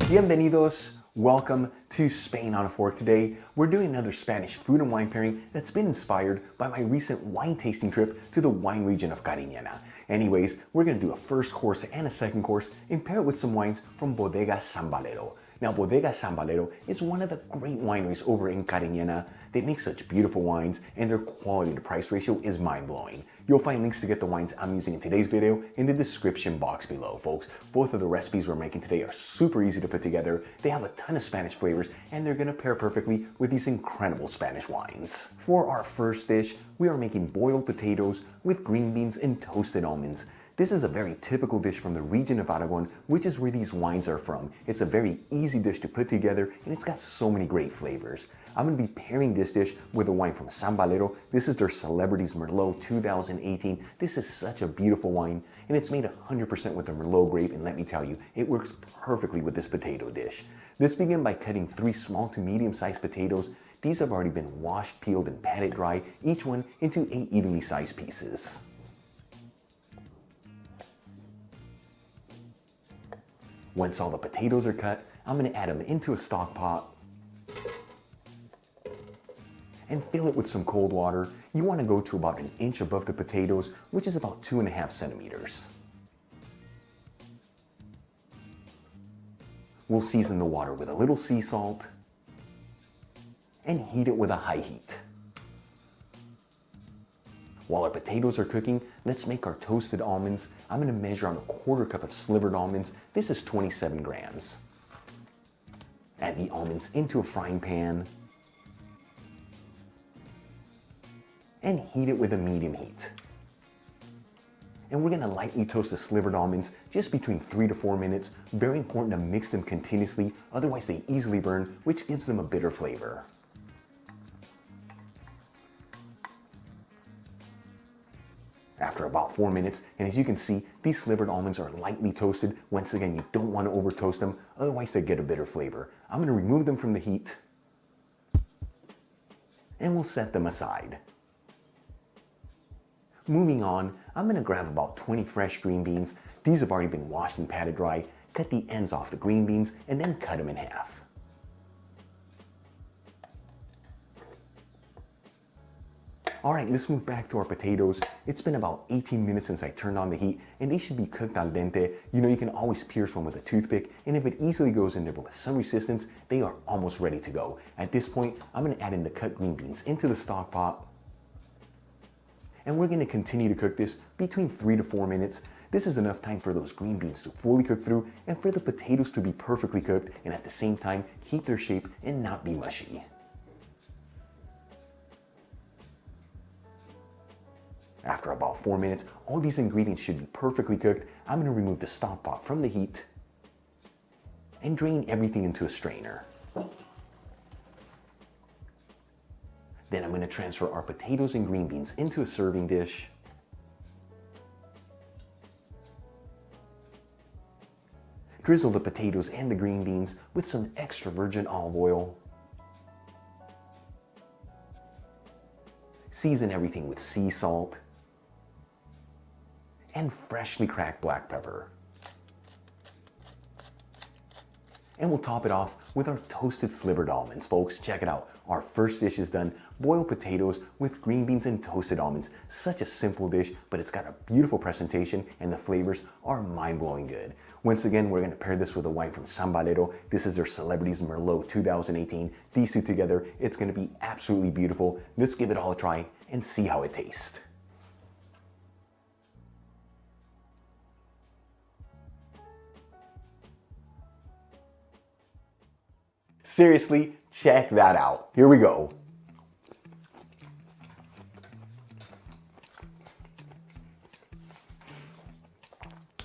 Bienvenidos. Welcome to Spain on a Fork. Today, we're doing another Spanish food and wine pairing that's been inspired by my recent wine tasting trip to the wine region of Cariñena. Anyways, we're going to do a first course and a second course and pair it with some wines from Bodega Valero. Now, Bodega Valero is one of the great wineries over in Cariñena. They make such beautiful wines, and their quality to price ratio is mind-blowing. You'll find links to get the wines I'm using in today's video in the description box below, folks. Both of the recipes we're making today are super easy to put together. They have a ton of Spanish flavors, and they're gonna pair perfectly with these incredible Spanish wines. For our first dish, we are making boiled potatoes with green beans and toasted almonds. This is a very typical dish from the region of Aragon, which is where these wines are from. It's a very easy dish to put together, and it's got so many great flavors. I'm going to be pairing this dish with a wine from Valero. This is their Celebrities Merlot 2018. This is such a beautiful wine, and it's made 100% with the Merlot grape, and let me tell you, it works perfectly with this potato dish. Let's begin by cutting 3 small to medium-sized potatoes. These have already been washed, peeled, and patted dry, each one into 8 evenly sized pieces. Once all the potatoes are cut, I'm going to add them into a stock pot and fill it with some cold water. You want to go to about 1 inch above the potatoes, which is about 2.5 centimeters. We'll season the water with a little sea salt and heat it with a high heat. While our potatoes are cooking, let's make our toasted almonds. I'm going to measure on 1/4 cup of slivered almonds. This is 27 grams. Add the almonds into a frying pan and heat it with a medium heat. And we're going to lightly toast the slivered almonds just between 3 to 4 minutes. Very important to mix them continuously, otherwise they easily burn, which gives them a bitter flavor. After about 4 minutes, and as you can see, these slivered almonds are lightly toasted. Once again, you don't want to over toast them, otherwise they get a bitter flavor. I'm going to remove them from the heat and we'll set them aside. Moving on, I'm going to grab about 20 fresh green beans. These have already been washed and patted dry. Cut the ends off the green beans and then cut them in half. Alright, let's move back to our potatoes. It's been about 18 minutes since I turned on the heat, and they should be cooked al dente. You know, you can always pierce one with a toothpick, and if it easily goes in there but with some resistance, they are almost ready to go. At this point, I'm going to add in the cut green beans into the stock pot, and we're going to continue to cook this between 3 to 4 minutes. This is enough time for those green beans to fully cook through, and for the potatoes to be perfectly cooked, and at the same time, keep their shape and not be mushy. After about 4 minutes, all these ingredients should be perfectly cooked. I'm going to remove the stock pot from the heat and drain everything into a strainer. Then I'm going to transfer our potatoes and green beans into a serving dish. Drizzle the potatoes and the green beans with some extra virgin olive oil. Season everything with sea salt and freshly cracked black pepper. And we'll top it off with our toasted slivered almonds. Folks, check it out. Our first dish is done. Boiled potatoes with green beans and toasted almonds. Such a simple dish, but it's got a beautiful presentation and the flavors are mind-blowing good. Once again, we're gonna pair this with a wine from Valero. This is their Celebrities Merlot 2018. These two together, it's gonna be absolutely beautiful. Let's give it all a try and see how it tastes. Seriously, check that out. Here we go.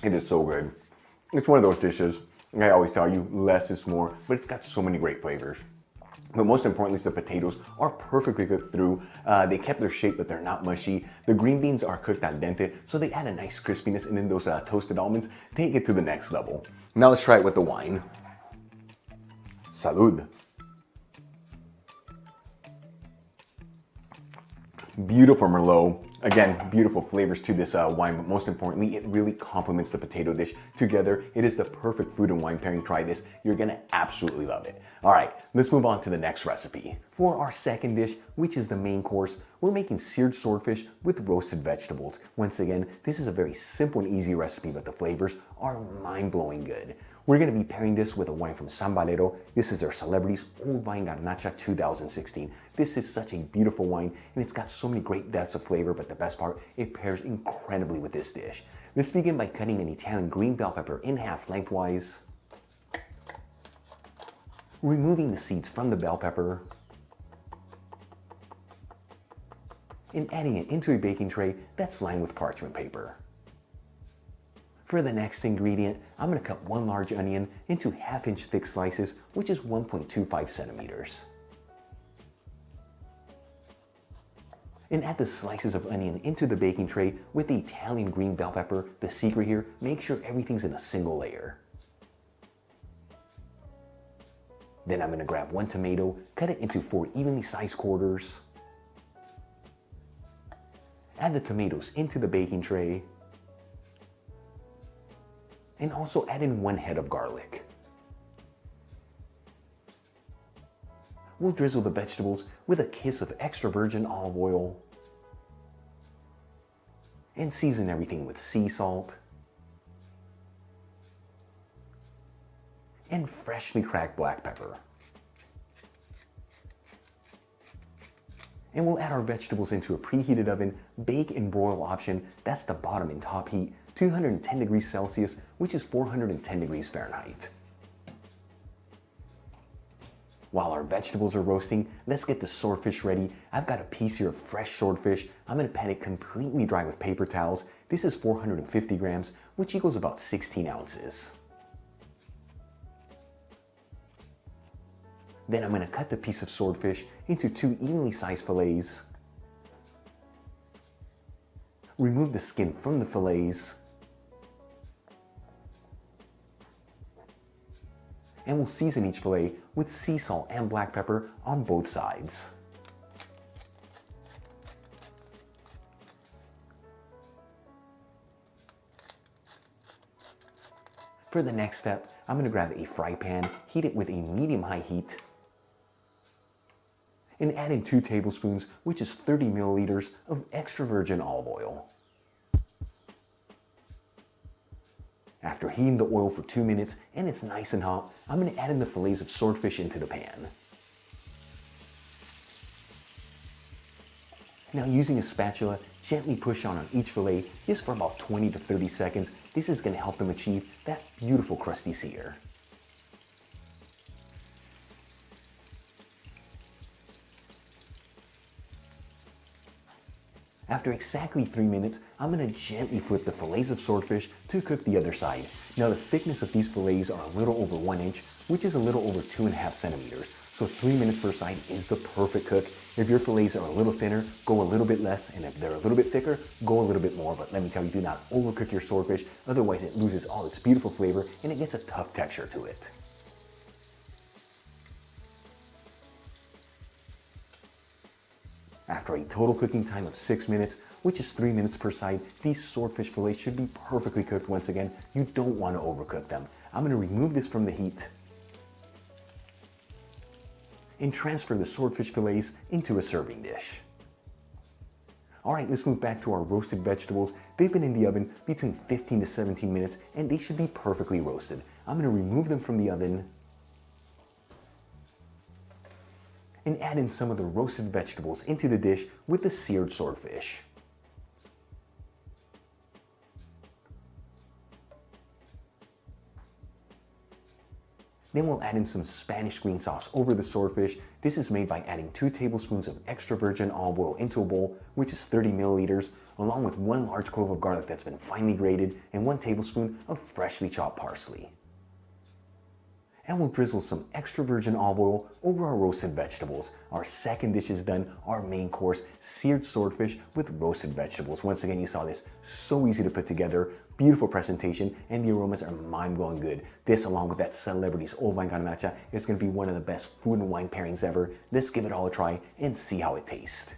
It is so good. It's one of those dishes, I always tell you, less is more, but it's got so many great flavors. But most importantly, the potatoes are perfectly cooked through. They kept their shape, but they're not mushy. The green beans are cooked al dente, so they add a nice crispiness, and then those toasted almonds take it to the next level. Now let's try it with the wine. Salud. Beautiful Merlot, Again, beautiful flavors to this wine, but most importantly, it really complements the potato dish together. It is the perfect food and wine pairing. Try this. You're gonna absolutely love it. All right, let's move on to the next recipe. For our second dish, which is the main course, we're making seared swordfish with roasted vegetables. Once again, this is a very simple and easy recipe, but the flavors are mind-blowing good. We're gonna be pairing this with a wine from Valero. This is their Celebrities Old Vine Garnacha 2016. This is such a beautiful wine, and it's got so many great depths of flavor, but the best part, it pairs incredibly with this dish. Let's begin by cutting an Italian green bell pepper in half lengthwise, removing the seeds from the bell pepper, and adding it into a baking tray that's lined with parchment paper. For the next ingredient, I'm going to cut one large onion into 1/2-inch thick slices, which is 1.25 centimeters. And add the slices of onion into the baking tray with the Italian green bell pepper. The secret here, make sure everything's in a single layer. Then I'm going to grab one tomato, cut it into 4 evenly sized quarters. Add the tomatoes into the baking tray. And also add in 1 head of garlic. We'll drizzle the vegetables with a kiss of extra virgin olive oil and season everything with sea salt and freshly cracked black pepper. And we'll add our vegetables into a preheated oven, bake and broil option. That's the bottom and top heat, 210 degrees Celsius, which is 410 degrees Fahrenheit. While our vegetables are roasting, let's get the swordfish ready. I've got a piece here of fresh swordfish. I'm gonna pan it completely dry with paper towels. This is 450 grams, which equals about 16 ounces. Then I'm gonna cut the piece of swordfish into 2 evenly sized fillets. Remove the skin from the fillets. And we'll season each fillet with sea salt and black pepper on both sides. For the next step, I'm going to grab a fry pan, heat it with a medium-high heat, and add in 2 tablespoons, which is 30 milliliters of extra virgin olive oil. After heating the oil for 2 minutes and it's nice and hot, I'm going to add in the fillets of swordfish into the pan. Now using a spatula, gently push on each fillet just for about 20 to 30 seconds. This is going to help them achieve that beautiful crusty sear. After exactly 3 minutes, I'm going to gently flip the fillets of swordfish to cook the other side. Now the thickness of these fillets are a little over 1 inch, which is a little over 2.5 centimeters. So 3 minutes per side is the perfect cook. If your fillets are a little thinner, go a little bit less, and if they're a little bit thicker, go a little bit more. But let me tell you, do not overcook your swordfish, otherwise it loses all its beautiful flavor and it gets a tough texture to it. After a total cooking time of 6 minutes, which is 3 minutes per side, these swordfish fillets should be perfectly cooked. Once again, you don't want to overcook them. I'm going to remove this from the heat and transfer the swordfish fillets into a serving dish. All right, let's move back to our roasted vegetables. They've been in the oven between 15 to 17 minutes and they should be perfectly roasted. I'm going to remove them from the oven and add in some of the roasted vegetables into the dish with the seared swordfish. Then we'll add in some Spanish green sauce over the swordfish. This is made by adding 2 tablespoons of extra virgin olive oil into a bowl, which is 30 milliliters, along with 1 large clove of garlic that's been finely grated and 1 tablespoon of freshly chopped parsley. And we'll drizzle some extra virgin olive oil over our roasted vegetables. Our second dish is done, our main course, seared swordfish with roasted vegetables. Once again, you saw this, so easy to put together, beautiful presentation, and the aromas are mind-blowing good. This, along with that Celebrities Old Vine Garnacha, is going to be one of the best food and wine pairings ever. Let's give it all a try and see how it tastes.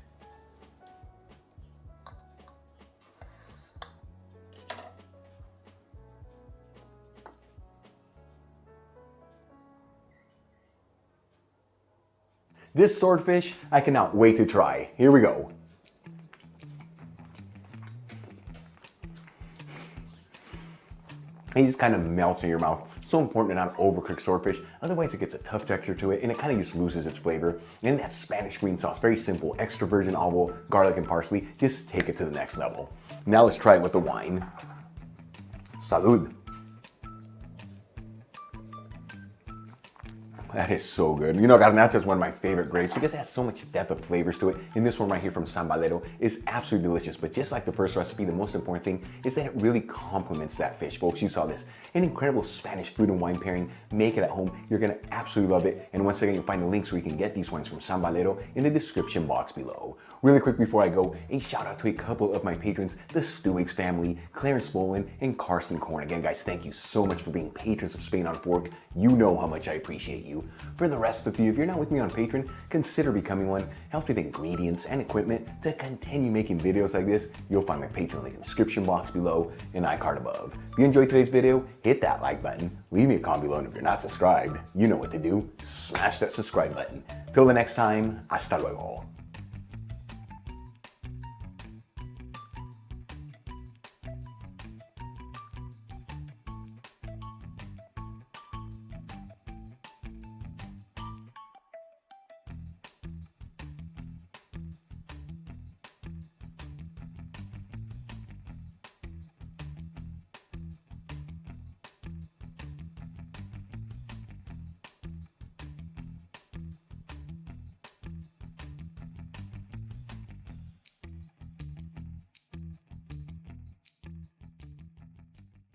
This swordfish, I cannot wait to try. Here we go. It just kind of melts in your mouth. So important to not overcook swordfish, otherwise it gets a tough texture to it and it kind of just loses its flavor. And that Spanish green sauce, very simple, extra virgin olive oil, garlic and parsley, just take it to the next level. Now let's try it with the wine. Salud. That is so good. You know, Garnacha is one of my favorite grapes because it has so much depth of flavors to it. And this one right here from Valero is absolutely delicious. But just like the first recipe, the most important thing is that it really complements that fish. Folks, you saw this. An incredible Spanish food and wine pairing. Make it at home. You're going to absolutely love it. And once again, you'll find the links where you can get these wines from Valero in the description box below. Really quick before I go, a shout out to a couple of my patrons, the Stewicks family, Clarence Bolin, and Carson Korn. Again, guys, thank you so much for being patrons of Spain on a Fork. You know how much I appreciate you. For the rest of you, if you're not with me on Patreon, consider becoming one. Help with ingredients and equipment to continue making videos like this. You'll find my Patreon link in the description box below and iCard above. If you enjoyed today's video, hit that like button. Leave me a comment below, and if you're not subscribed, you know what to do. Smash that subscribe button. Till the next time, hasta luego.